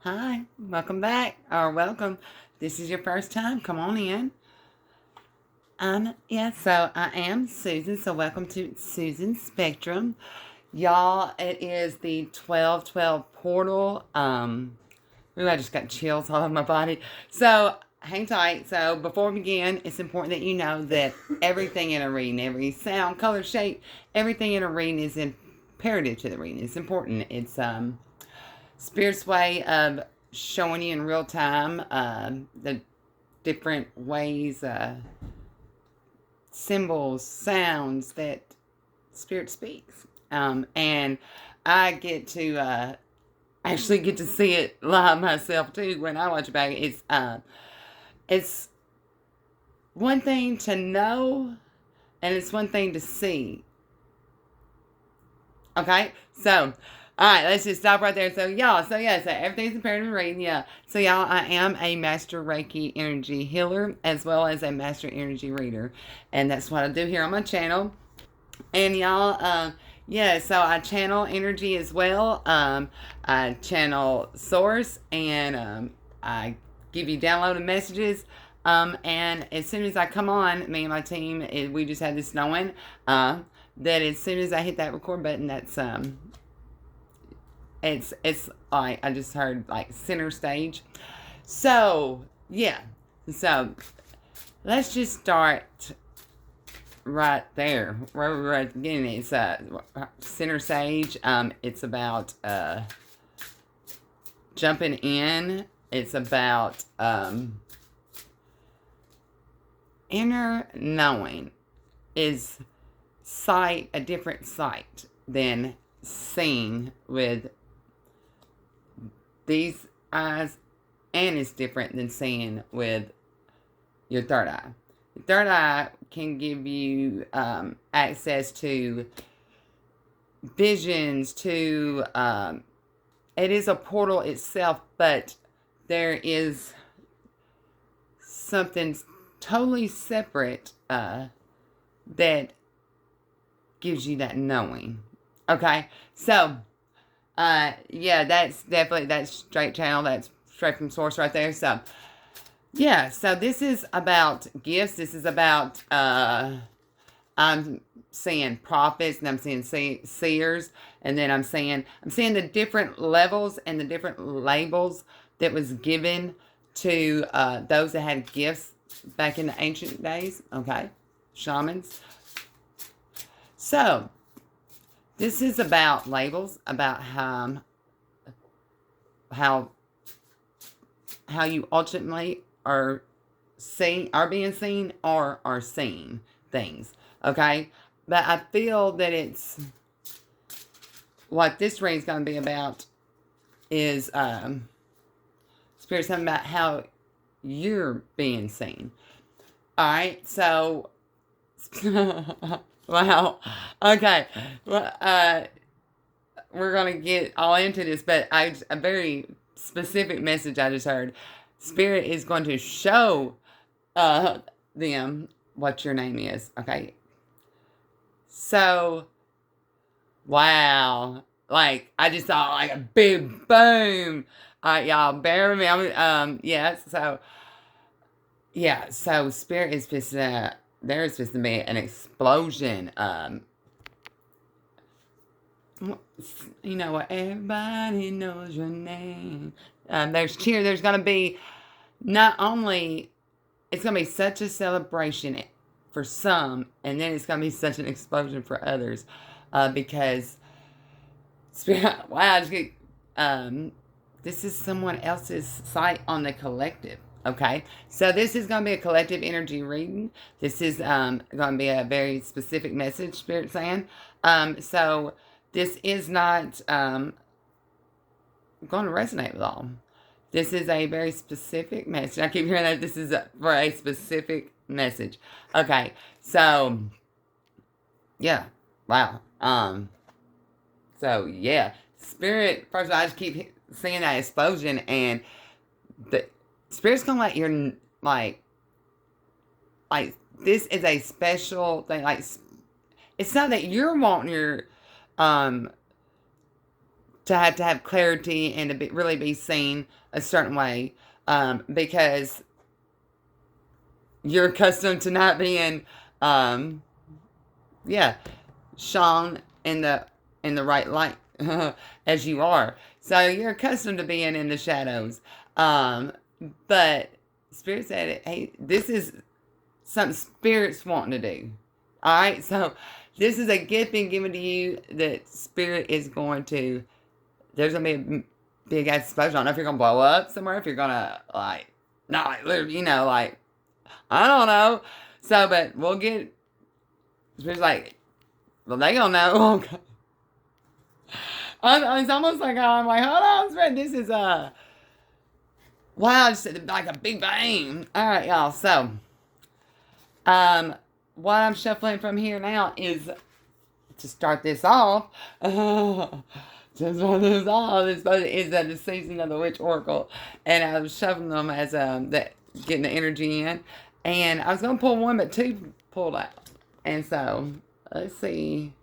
Hi, welcome back, or welcome. This is your first time. Come on in. So I am Susan. So welcome to Susan Spectrum, y'all. It is the 12/12 portal. Ooh, I just got chills all over my body. So hang tight. So before we begin, it's important that you know that everything in a reading, every sound, color, shape, everything in a reading is imperative to the reading. It's important. It's Spirit's way of showing you in real time the different ways, symbols, sounds that Spirit speaks. And I get to actually get to see it live myself too when I watch it back. It's one thing to know, and it's one thing to see. Okay, so all right, let's just stop right there. So everything's imperative reading. Yeah. So y'all, I am a master Reiki energy healer as well as a master energy reader, and that's what I do here on my channel. And y'all, so I channel energy as well. I channel source, and I give you downloaded messages. And as soon as I come on, me and my team, we just had this knowing that as soon as I hit that record button, that's it's like I just heard like center stage. So yeah, so let's just start right there where we're at the beginning. It's center stage. It's about jumping in. It's about inner knowing is sight, a different sight than seeing with these eyes, and it's different than seeing with your third eye. The third eye can give you access to visions, to it is a portal itself, but there is something totally separate that gives you that knowing. Okay, so that's straight channel. That's straight from source right there. So yeah, so this is about gifts. This is about I'm seeing prophets, and I'm seeing seers, and then I'm seeing the different levels and the different labels that was given to those that had gifts back in the ancient days. Okay, shamans. So this is about labels, about how you ultimately are being seen or are seeing things. Okay, but I feel that it's what this reading is going to be about is Spirit something about how you're being seen. All right, so wow, okay, well, we're gonna get all into this, but a very specific message I just heard. Spirit is going to show them what your name is. Okay, so wow, like I just saw like a big boom. All right, y'all, bear with me. So Spirit is just there is supposed to be an explosion. You know what? Everybody knows your name. There's cheer. There's gonna be not only it's gonna be such a celebration for some, and then it's gonna be such an explosion for others, because Spirit. Wow, this is someone else's sight on the collective. Okay, so this is going to be a collective energy reading. This is going to be a very specific message, Spirit saying. So this is not going to resonate with all. This is a very specific message. I keep hearing that this is for a specific message. Okay, so yeah, wow. So yeah, Spirit. First of all, I just keep seeing that explosion, and the Spirit's gonna let your like this is a special thing. Like it's not that you're wanting your to have clarity and to really be seen a certain way, because you're accustomed to not being, um, yeah, shown in the right light as you are. So you're accustomed to being in the shadows. Um, but Spirit said, hey, this is something Spirit's wanting to do. All right, so this is a gift being given to you that Spirit is going to. There's gonna be a big ass explosion. I don't know if you're gonna blow up somewhere, if you're gonna like, not like literally, like I don't know. So, but we'll get. Spirit's like, well, they gonna know. Okay. It's almost like I'm like, hold on, Spirit. This is wow, just like a big bang. All right, y'all. So, um, what I'm shuffling from here now is to start this off. Just start this off. This is the season of the Witch Oracle, and I was shuffling them as that getting the energy in, and I was gonna pull one, but two pulled out, and so let's see.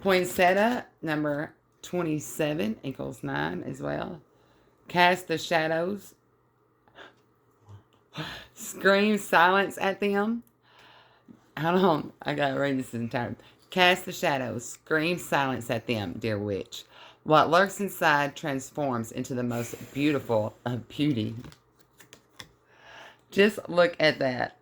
Poinsettia number 27 equals 9 as well. Cast the shadows. Scream silence at them. Hold on, I gotta read this entire. Cast the shadows. Scream silence at them, dear witch. What lurks inside transforms into the most beautiful of beauty. Just look at that.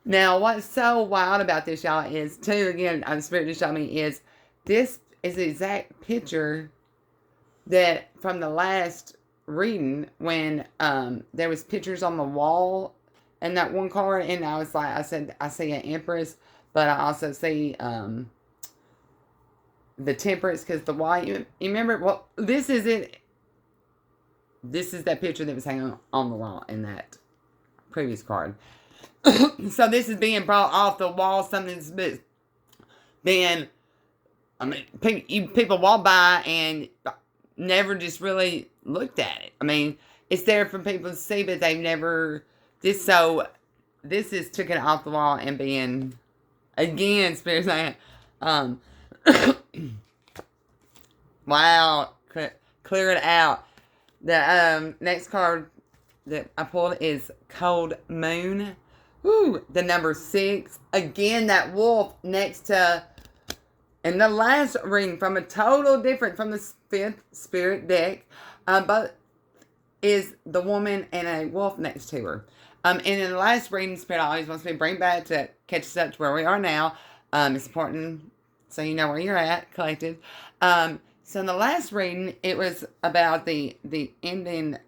Now, what's so wild about this, y'all, is, too, again, the Spirit just showed me, is this is the exact picture that from the last reading when there was pictures on the wall and that one card, and I was like, I said, I see an Empress, but I also see the Temperance, because the white, you remember, well, this is it. This is that picture that was hanging on the wall in that previous card. So this is being brought off the wall, something's being, I mean, people walk by and never just really looked at it. I mean, it's there for people to see, but they've never, this is taken off the wall and being, again, Spirit saying, wow, clear it out. The next card that I pulled is Cold Moon. Woo, the number 6. Again, that wolf next to, in the last reading, from a total different, from the 5th Spirit deck, but is the woman and a wolf next to her. And in the last reading, Spirit always wants me to bring back to catch us up to where we are now. It's important so you know where you're at, collective. So in the last reading, it was about the ending,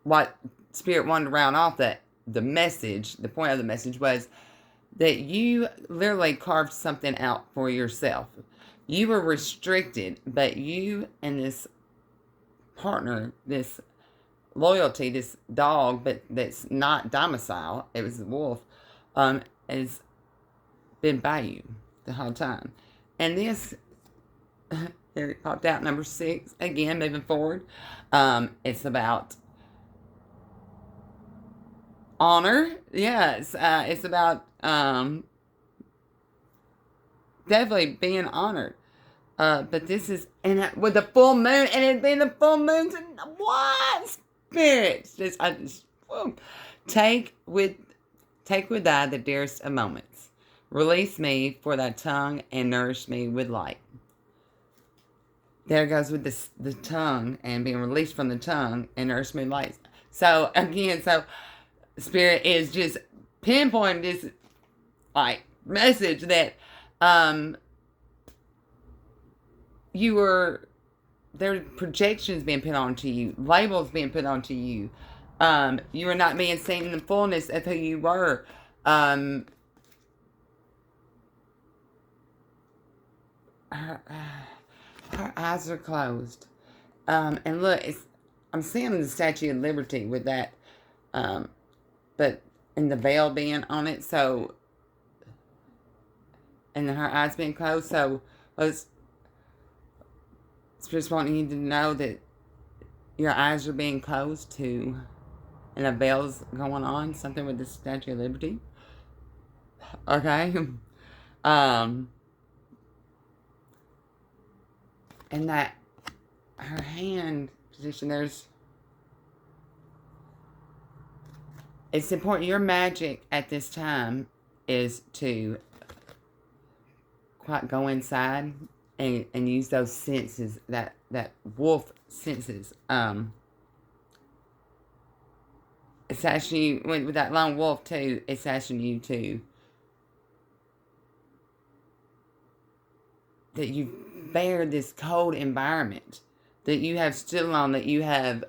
what Spirit wanted to round off, that the message, the point of the message was that you literally carved something out for yourself. You were restricted, but you and this partner, this loyalty, this dog, but that's not domicile, it was a wolf, has been by you the whole time. And this, there it popped out, number 6, again, moving forward. It's about honor. Yes, it's about definitely being honored. But this is, and with the full moon, and it being the full moon, what? Spirits, whoa. Take with thy the dearest of moments. Release me for thy tongue and nourish me with light. There goes with the tongue and being released from the tongue and nourish me with light. So again, Spirit is just pinpointing this like message that you were, there are projections being put onto you, labels being put onto you. You were not being seen in the fullness of who you were. Her eyes are closed. And look, I'm seeing the Statue of Liberty with that, but and the veil being on it, so, and her eyes being closed, so it's just wanting you to know that your eyes are being closed to, and a veil's going on, something with the Statue of Liberty. Okay? And that her hand position, it's important. Your magic at this time is to quite go inside and use those senses, that wolf senses. It's asking you, with that lone wolf too, it's asking you to, that you bear this cold environment, that you have stood on, that you have,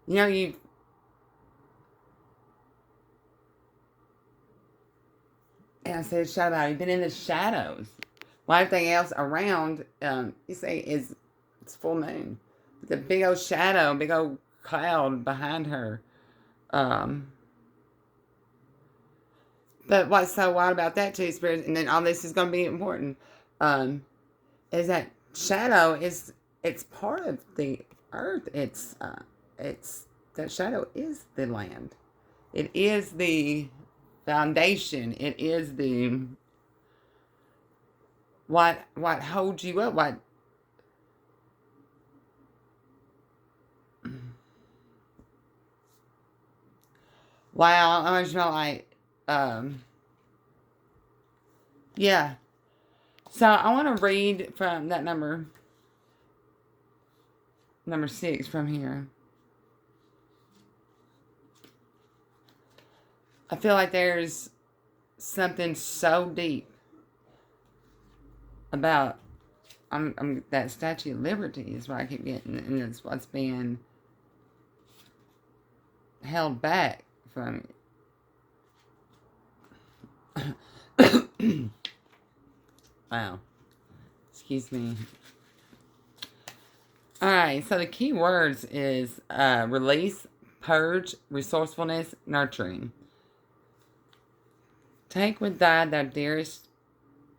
you know, and I said shadow, you've been in the shadows. Well, everything else around, you say, it's full moon. The big old shadow, big old cloud behind her. But what's so wild about that too, Spirit, and then all this is going to be important, is that shadow it's part of the earth. It's that shadow is the land. It is the foundation. It is the what holds you up. Wow, I just felt like, yeah. So I want to read from that number 6 from here. I feel like there's something so deep about that Statue of Liberty is what I keep getting, and it's what's being held back from it. Wow. Excuse me. Alright, so the key words is release, purge, resourcefulness, nurturing. Take with thy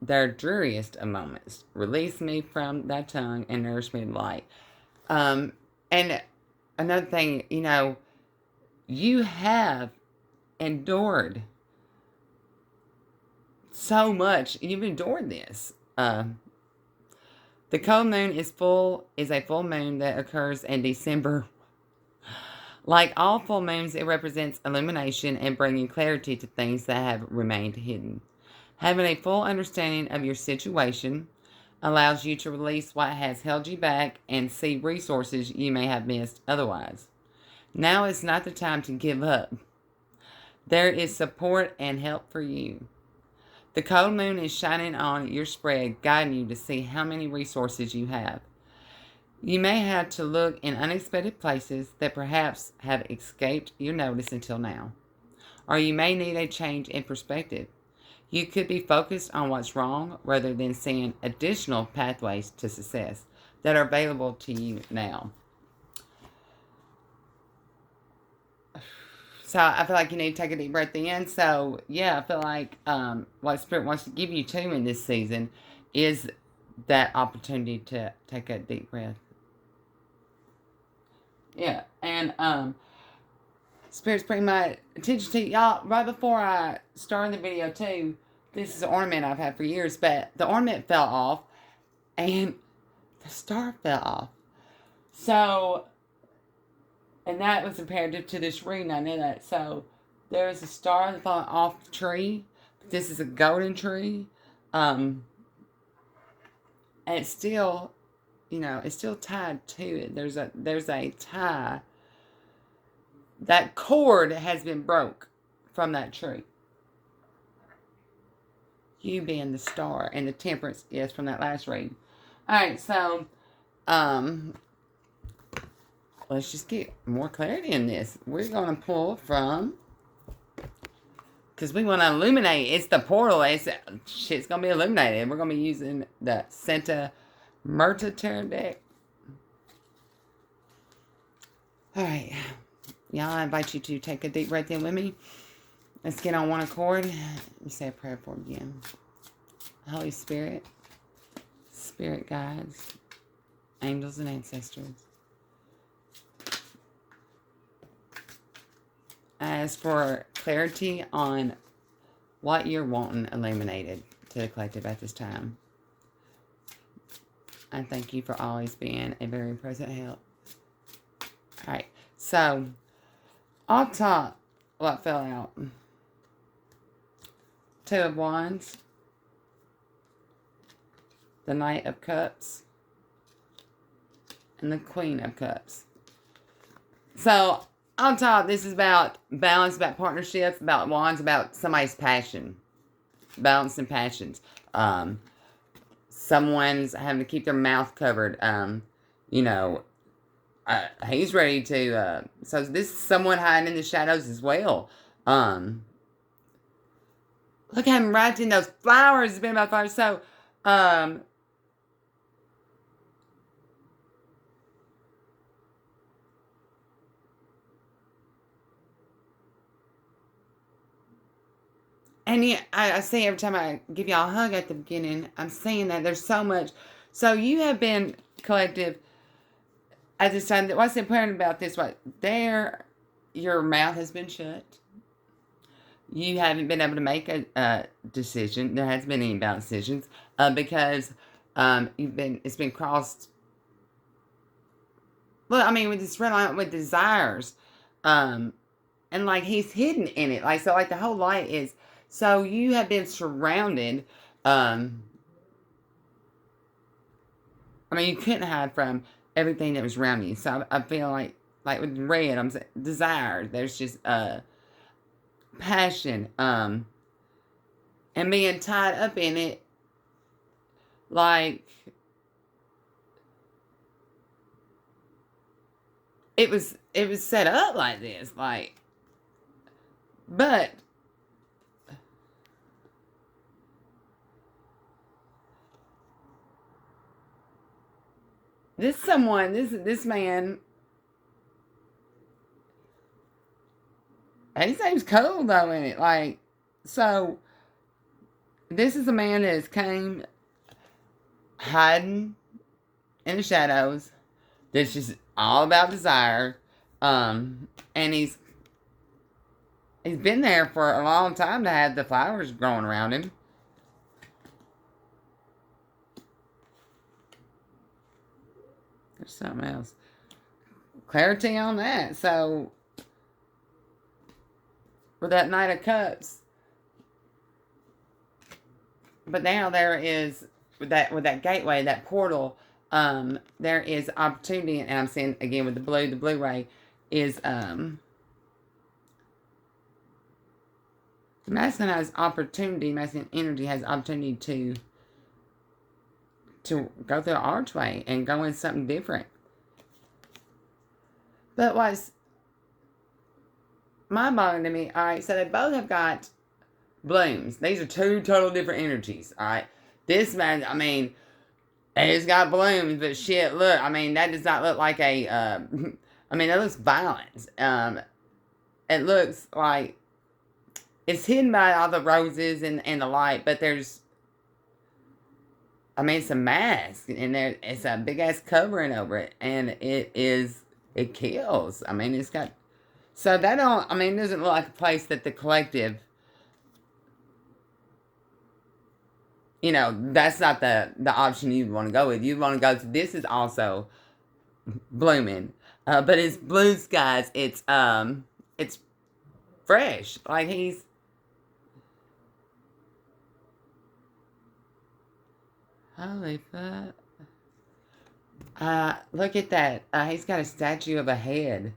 their dreariest of moments. Release me from thy tongue and nourish me with light. And another thing, you have endured so much. You've endured this. The cold moon is a full moon that occurs in December. Like all full moons, it represents illumination and bringing clarity to things that have remained hidden. Having a full understanding of your situation allows you to release what has held you back and see resources you may have missed otherwise. Now is not the time to give up. There is support and help for you. The cold moon is shining on your spread, guiding you to see how many resources you have. You may have to look in unexpected places that perhaps have escaped your notice until now. Or you may need a change in perspective. You could be focused on what's wrong rather than seeing additional pathways to success that are available to you now. So I feel like you need to take a deep breath in. So yeah, I feel like what Spirit wants to give you too in this season is that opportunity to take a deep breath. Yeah, and Spirit's bringing my attention to y'all. Right before I started the video too, this is an ornament I've had for years, but the ornament fell off and the star fell off. So, and that was imperative to this reading. I know that. So, there's a star that fell off the tree. This is a golden tree. And it's still, it's still tied to it. There's a tie. That cord has been broke from that tree. You being the star, and the temperance is from that last reading. Alright, so let's just get more clarity in this. We're going to pull from, because we want to illuminate. It's the portal. Shit's going to be illuminated. We're going to be using the Santa Murta Tarot deck. Alright, y'all, I invite you to take a deep breath in with me. Let's get on one accord. Let me say a prayer for you again. Holy Spirit, Spirit guides, angels and ancestors, I ask for clarity on what you're wanting illuminated. to the collective at this time. I thank you for always being a very present help. Alright, so, on top, what fell out? Two of Wands, the Knight of Cups, and the Queen of Cups. So, on top, this is about balance, about partnerships, about Wands, about somebody's passion. Balance and passions. Someone's having to keep their mouth covered. You know, he's ready to, so this is someone hiding in the shadows as well. Look at him wrapped in those flowers. It's been about flowers. So, and yeah, I say every time I give y'all a hug at the beginning, I'm saying that there's so much. So you have been collective at this time. What's important about this? Your mouth has been shut. You haven't been able to make a decision. There hasn't been any about decisions because it's been crossed. Well, I mean, with this red line with desires, and like he's hidden in it. Like so, like the whole light is. So you have been surrounded. I mean, you couldn't hide from everything that was around you. So I feel like with red, I'm saying desire. There's just passion, and being tied up in it, like it was set up like this, like, but this man, he seems cold though in it, like, so this is a man that has came hiding in the shadows. That's just all about desire, and he's been there for a long time to have the flowers growing around him. There's something else. Clarity on that. So, with that Knight of Cups, but now there is with that gateway, that portal. There is opportunity, and I'm saying again with the blue ray is masculine has opportunity. Masculine energy has opportunity to go through an archway and go in something different. But what's mind-boggling to me, alright, so they both have got blooms. These are two total different energies, alright? This man, I mean, he's got blooms, but shit, look, I mean, that does not look like a, I mean, that looks violent. It looks like it's hidden by all the roses and the light, but there's, I mean, it's a mask, and it's a big-ass covering over it, and it kills. I mean, it's got, so that don't, I mean, it doesn't look like a place that the collective, you know, that's not the option you'd want to go with. You'd want to go to, this is also blooming, but it's blue skies, it's fresh, like he's, holy fuck. Look at that. He's got a statue of a head.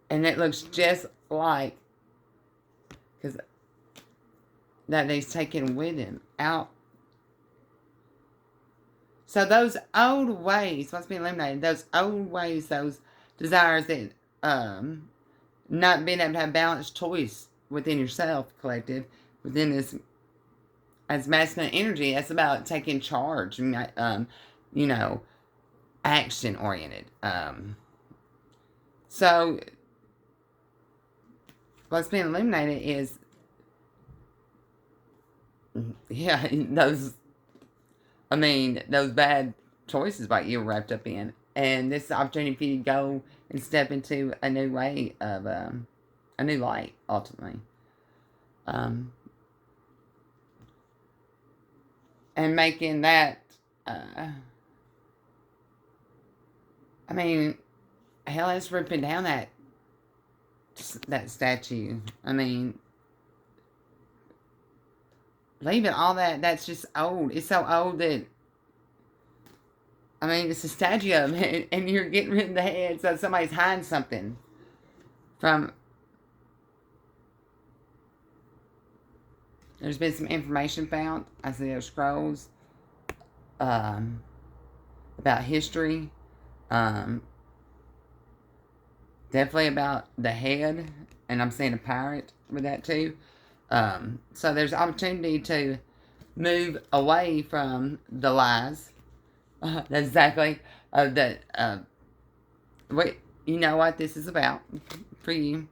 And it looks just like, because that he's taken with him out. So those old ways, what's being eliminated, those old ways, those desires that, not being able to have balanced choice within yourself, collective, within this, as masculine energy, that's about taking charge, you know, action oriented. So what's being eliminated is, yeah, those bad choices like you were wrapped up in. And this is the opportunity for you to go and step into a new way of, a new light, ultimately. and making that, uh, I mean, hell, it's ripping down that statue. I mean, leaving all that, that's just old. It's so old that, I mean, it's a statue of it, and you're getting rid of the head, so somebody's hiding something from. There's been some information found. I see those scrolls um, about history. Um, Definitely about the head, and I'm seeing a pirate with that too. So there's opportunity to move away from the lies. That's exactly that. What you know what this is about for you.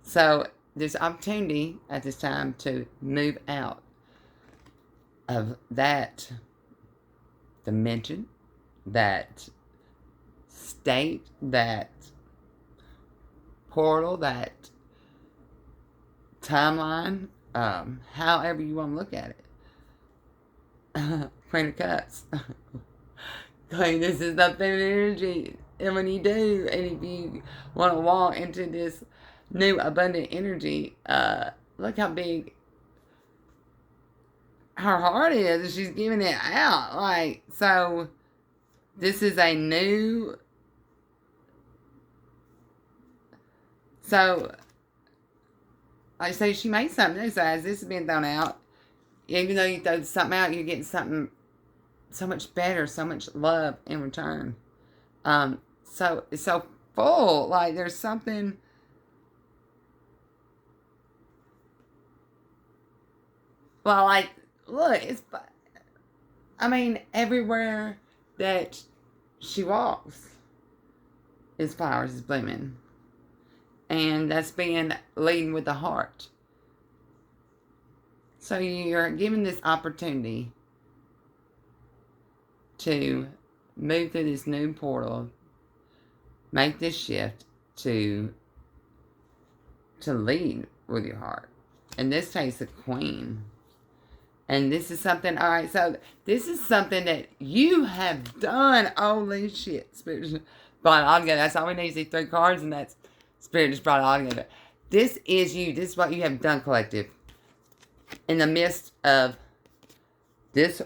So there's opportunity at this time to move out of that dimension, that state, that portal, that timeline, however you want to look at it. Queen of Cups. Like, this is the feminine energy. And when you do, and if you want to walk into this new abundant energy, look how big her heart is, and she's giving it out. Like, so this is a new. So, like I say, she made something new. So as this has been thrown out, even though you throw something out, you're getting something so much better, so much love in return. So it's so full. Like, there's something. Well, like, look, it's. I mean, everywhere that she walks is flowers, is blooming. And that's being leading with the heart. So you're given this opportunity to move through this new portal, make this shift to lead with your heart. And this takes a queen. And this is something, all right, so this is something that you have done. Holy shit. Spirit just brought it all together. That's all we need is these 3 cards, and that's Spirit just brought it all together. This is you. This is what you have done, collective. In the midst of this,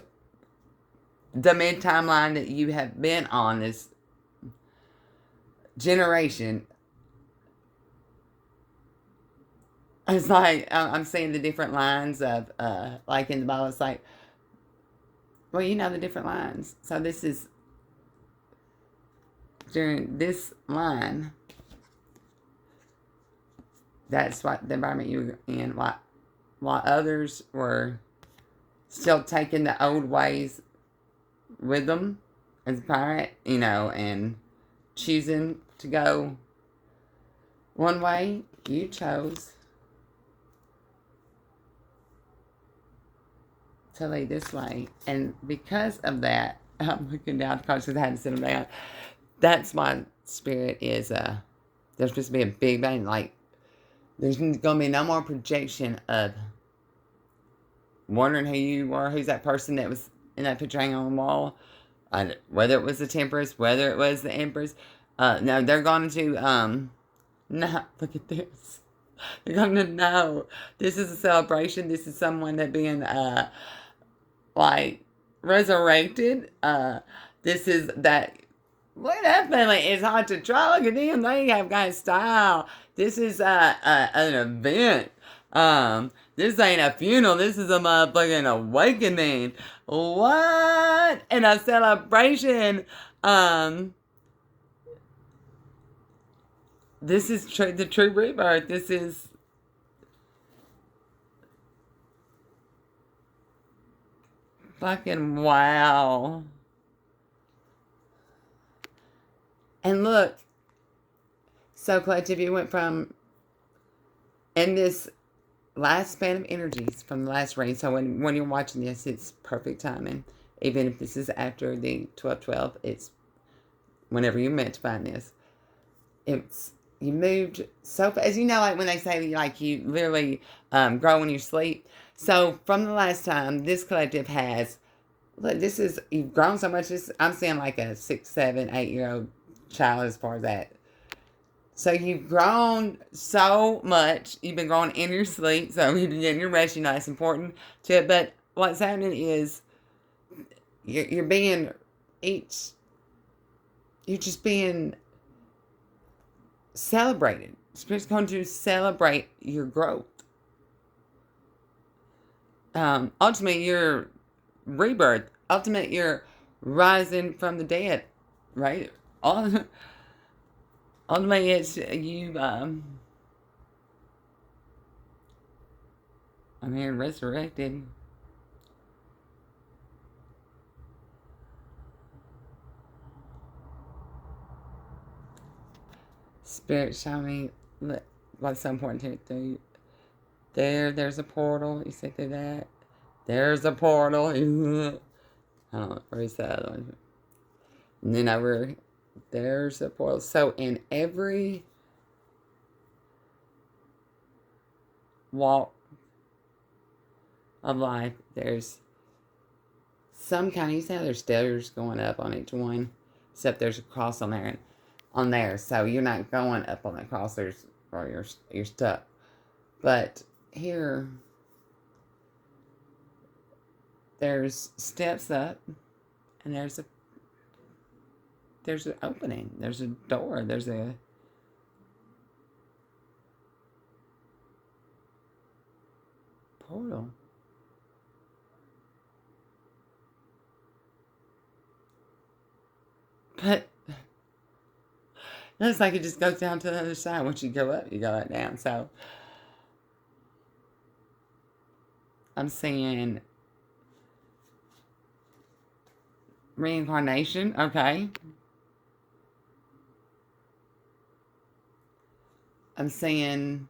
the mid-timeline that you have been on, this generation, it's like, I'm seeing the different lines of, like in the Bible, it's like, well, you know the different lines. So this is, during this line, that's what the environment you were in, while others were still taking the old ways with them as a pirate, you know, and choosing to go one way, you chose to lead this way. And because of that, I'm looking down the cards because I had to sit them down. That's why Spirit is, there's supposed to be a big bang. Like, there's going to be no more projection of wondering who you were, who's that person that was in that picture hanging on the wall, whether it was the Temperance, whether it was the Empress. No, they're going to, no, look at this. They're going to know this is a celebration. This is someone that being, like, resurrected. This is that. Look at that family. It's hard to try. Look at them. They have got style. This is an event. This ain't a funeral. This is a motherfucking awakening. What? And a celebration. This is the true rebirth. This is fucking wow. And look, so collective, you went from, in this last span of energies from the last reading. So when you're watching this, it's perfect timing. Even if this is after the 12/12, it's whenever you're meant to find this. It's, you moved so fast. As you know, like when they say, like, you literally grow when you sleep. So from the last time, this collective has, look, this is, you've grown so much. I'm seeing like a 6, 7, 8-year-old child as far as that. So you've grown so much. You've been growing in your sleep. So you've been getting your rest. You know, that's important to it. But what's happening is you're being each, you're just being celebrated. Spirit's going to celebrate your growth. Ultimately, your rebirth. Ultimately, you're rising from the dead, right? Ultimately, it's you. I'm here resurrected. Spirit, show me what's so important to you. There's a portal. You see through that. There's a portal. I don't know. Where's the other one? And then over, there's a portal. So in every walk of life, there's some kind. You see how there's stairs going up on each one, except there's a cross on there. On there, so you're not going up on the cross. Or you're stuck. But here, there's steps up, and there's an opening. There's a door. There's a portal. But it looks like it just goes down to the other side. Once you go up, you go right down. So I'm seeing reincarnation. Okay. I'm seeing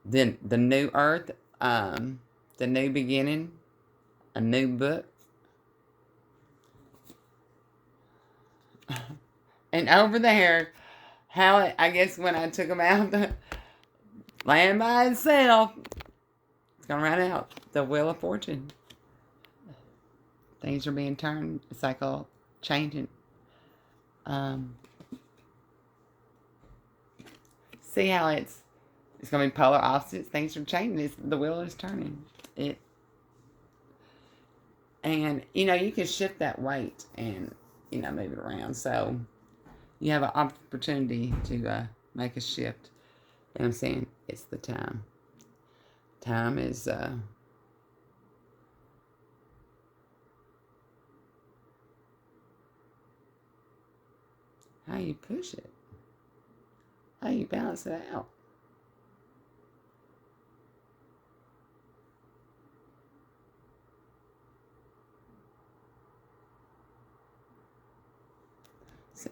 the new earth, the new beginning, a new book. And over there, I guess when I took them out, the land by itself, it's going to run out. The Wheel of Fortune. Things are being turned. It's like all changing. See how it's going to be polar opposites. Things are changing. The wheel is turning. And, you can shift that weight and, move it around. So you have an opportunity to make a shift. And I'm saying it's the time. Time is how you push it. How you balance it out.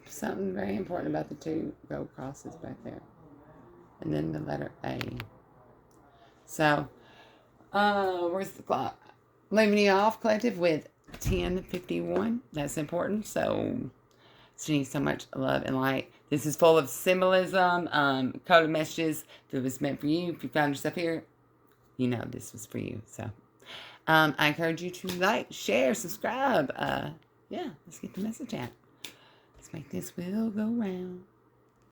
Something very important about the 2 gold crosses back there. And then the letter A. So, where's the clock? Leaving you off, collective, with 10:51. That's important. So, sending so much love and light. This is full of symbolism, coded messages. If it was meant for you, if you found yourself here, this was for you. So, I encourage you to like, share, subscribe. Yeah, let's get the message out. Let's make this wheel go round.